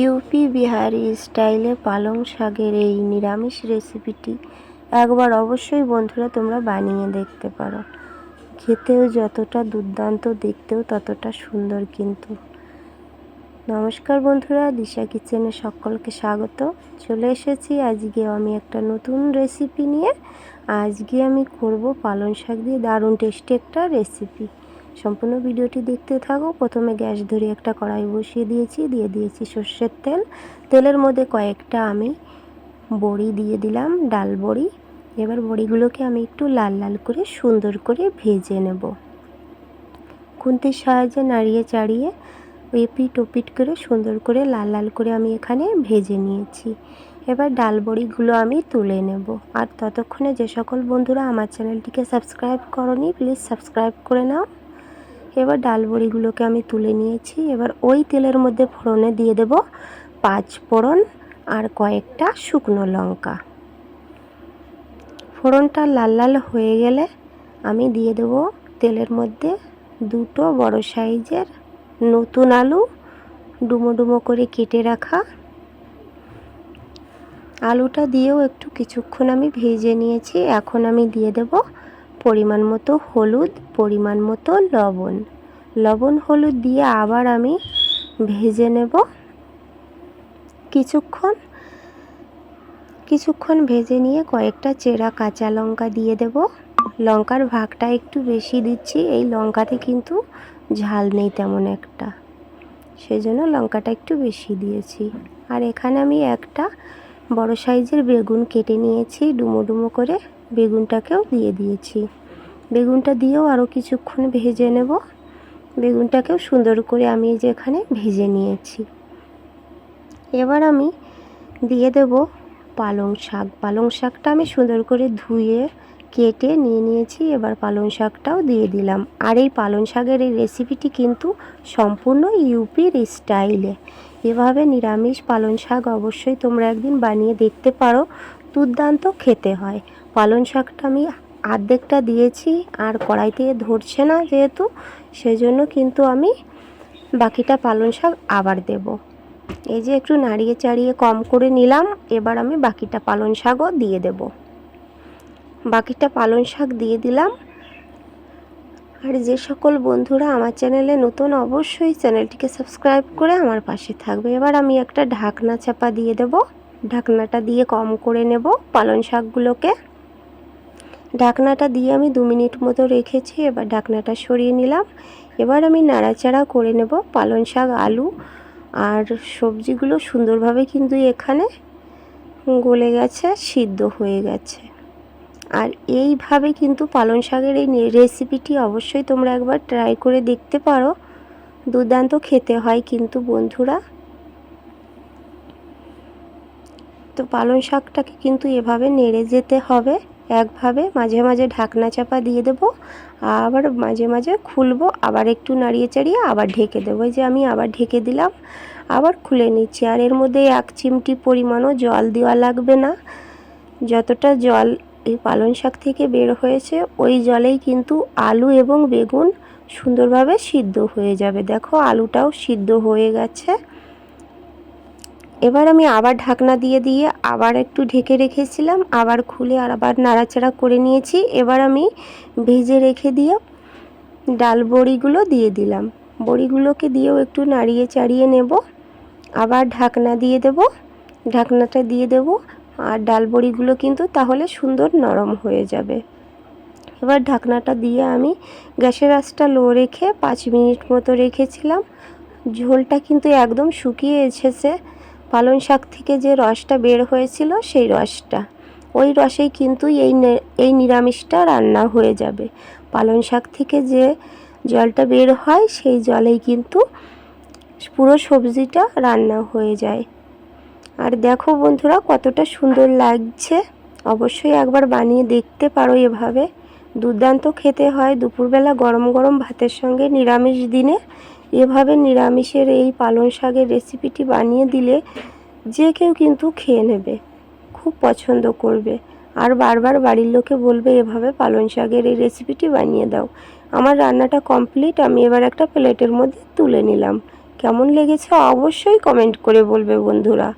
UP Bihari স্টাইলে পালং শাকের এই নিরামিষ রেসিপিটি একবার অবশ্যই বন্ধুরা তোমরা বানিয়ে দেখতে পারো। খেতেও যতটা দুর্দান্ত, দেখতেও ততটা সুন্দর কিন্তু। নমস্কার বন্ধুরা, দিশা কিচেনে সকলকে স্বাগত। চলে এসেছি আজকে আমি একটা নতুন রেসিপি নিয়ে। আজকে আমি করব পালং শাক দিয়ে দারুণ টেস্টি একটা রেসিপি। সম্পূর্ণ ভিডিওটি দেখতে থাকো। প্রথমে গ্যাস ধরে একটা কড়াই বসিয়ে দিয়ে দিয়েছি সর্ষের তেল। তেলের মধ্যে কয়েকটা আমি বড়ি দিয়ে দিলাম, ডাল বড়ি। এবার বড়িগুলোকে আমি একটু লাল লাল করে সুন্দর করে ভেজে নেব। খুন্তির সাহায্যে নাড়িয়ে চাড়িয়ে এপিট ওপিট করে সুন্দর করে লাল লাল করে আমি এখানে ভেজে নিয়েছি। এবার ডাল বড়িগুলো আমি তুলে নেব। আর ততক্ষণে যে সকল বন্ধুরা আমার চ্যানেলটিকে সাবস্ক্রাইব করনি, প্লিজ সাবস্ক্রাইব করে নাও। এবার ডাল বড়িগুলোকে আমি তুলে নিয়েছি। এবার ওই তেলের মধ্যে ফোড়নে দিয়ে দেব 5 ফোড়ন আর কয়েকটা শুকনো লঙ্কা। ফোড়নটা লাল লাল হয়ে গেলে আমি দিয়ে দেব তেলের মধ্যে 2 বড় সাইজের নতুন আলু, ডুমো ডুমো করে কেটে রাখা। আলুটা দিয়েও একটু কিছুক্ষণ আমি ভেজে নিয়েছি। এখন আমি দিয়ে দেব পরিমাণ মতো হলুদ, পরিমাণ মতো লবণ হলুদ দিয়ে আবার আমি ভেজে নেব কিছুক্ষণ ভেজে নিয়ে কয়েকটা চেরা কাঁচা লঙ্কা দিয়ে দেব। লঙ্কার ভাগটা একটু বেশি দিচ্ছি, এই লঙ্কাতে কিন্তু ঝাল নেই তেমন একটা, সেজন্য লঙ্কাটা একটু বেশি দিয়েছি। আর এখানে আমি একটা বড় সাইজের বেগুন কেটে নিয়েছি ডুমো ডুমো করে, বেগুনটাকেও দিয়ে দিয়েছি। বেগুনটা দিয়েও আরও কিছুক্ষণ ভেজে নেব। বেগুনটাকেও সুন্দর করে আমি যে এখানে ভেজে নিয়েছি। এবার আমি দিয়ে দেব পালং শাকটা আমি সুন্দর করে ধুয়ে কেটে নিয়েছি। এবার পালং শাকটাও দিয়ে দিলাম। আর এই পালং শাকের এই রেসিপিটি কিন্তু সম্পূর্ণ ইউপির স্টাইলে। এভাবে নিরামিষ পালং শাক অবশ্যই তোমরা একদিন বানিয়ে দেখতে পারো, দুর্দান্ত খেতে হয়। পালং শাকটা আমি অর্ধেকটা দিয়েছি, আর কড়াইতে ধরছে না যেহেতু, সেজন্য কিন্তু আমি বাকিটা পালং শাক আবার দেব। এই যে একটু নাড়িয়ে চাড়িয়ে কম করে নিলাম। এবার আমি বাকিটা পালং শাকও দিয়ে দেব। বাকিটা পালং শাক দিয়ে দিলাম। আর যে সকল বন্ধুরা আমার চ্যানেলে নতুন, অবশ্যই চ্যানেলটিকে সাবস্ক্রাইব করে আমার পাশে থাকবে। এবার আমি একটা ঢাকনা চাপা দিয়ে দেব। ঢাকনাটা দিয়ে কম করে নেব পালং শাকগুলোকে। ঢাকনাটা দিয়ে আমি 2 মিনিট মতো রেখেছি। এবার ঢাকনাটা সরিয়ে নিলাম। এবার আমি নাড়াচাড়া করে নেব। পালং শাক, আলু আর সবজিগুলো সুন্দরভাবে কিন্তু এখানে গলে গেছে, সিদ্ধ হয়ে গেছে। আর এইভাবে কিন্তু পালং শাকের এই রেসিপিটি অবশ্যই তোমরা একবার ট্রাই করে দেখতে পারো, দুর্দান্ত খেতে হয় কিন্তু বন্ধুরা। তো পালং শাকটাকে কিন্তু এভাবে নেড়ে যেতে হবে একভাবে। মাঝে মাঝে ঢাকনা চাপা দিয়ে দেব, আবার মাঝে মাঝে খুলবো, আবার একটু নাড়িয়ে চাড়িয়ে আবার ঢেকে দেবো। এই যে আমি আবার ঢেকে দিলাম, আবার খুলে নিচ্ছি। আর এর মধ্যে 1 চিমটি পরিমাণও জল দেওয়া লাগবে না। যতটা জল এই পালং শাক থেকে বের হয়েছে ওই জলেই কিন্তু আলু এবং বেগুন সুন্দরভাবে সিদ্ধ হয়ে যাবে। দেখো আলুটাও সিদ্ধ হয়ে গেছে। এবার আমি আবার ঢাকনা দিয়ে আবার একটু ঢেকে রেখেছিলাম, আবার খুলে আর আবার নাড়াচাড়া করে নিয়েছি। এবার আমি ভেজে রেখে দিয়ে ডাল বড়িগুলো দিয়ে দিলাম। বড়িগুলোকে দিয়েও একটু নাড়িয়ে চাড়িয়ে নেব। আবার ঢাকনা দিয়ে দেব। ঢাকনাটা দিয়ে দেব, আর ডাল বড়িগুলো কিন্তু তাহলে সুন্দর নরম হয়ে যাবে। এবার ঢাকনাটা দিয়ে আমি গ্যাসের আঁচটা লো রেখে 5 মিনিট মতো রেখেছিলাম। ঝোলটা কিন্তু একদম শুকিয়ে এসেছে। পালং শাক থেকে যে রসটা বের হয়েছিল সেই রসটা, ওই রসেই কিন্তু এই নিরামিষটা রান্না হয়ে যাবে। পালং শাক থেকে যে জলটা বের হয় সেই জলেই কিন্তু পুরো সবজিটা রান্না হয়ে যায়। আর দেখো বন্ধুরা কতটা সুন্দর লাগছে, অবশ্যই একবার বানিয়ে দেখতে পারো এভাবে, দুর্দান্ত খেতে হয়। দুপুরবেলা গরম গরম ভাতের সঙ্গে নিরামিষ দিনে এভাবে নিরামিষের এই পালং শাকের রেসিপিটি বানিয়ে দিলে যে কেউ কিন্তু খেয়ে নেবে, খুব পছন্দ করবে। আর বারবার বাড়ির লোকে বলবে এভাবে পালং শাকের এই রেসিপিটি বানিয়ে দাও। আমার রান্নাটা কমপ্লিট। আমি এবার একটা প্লেটের মধ্যে তুলে নিলাম। কেমন লেগেছে অবশ্যই কমেন্ট করে বলবে বন্ধুরা।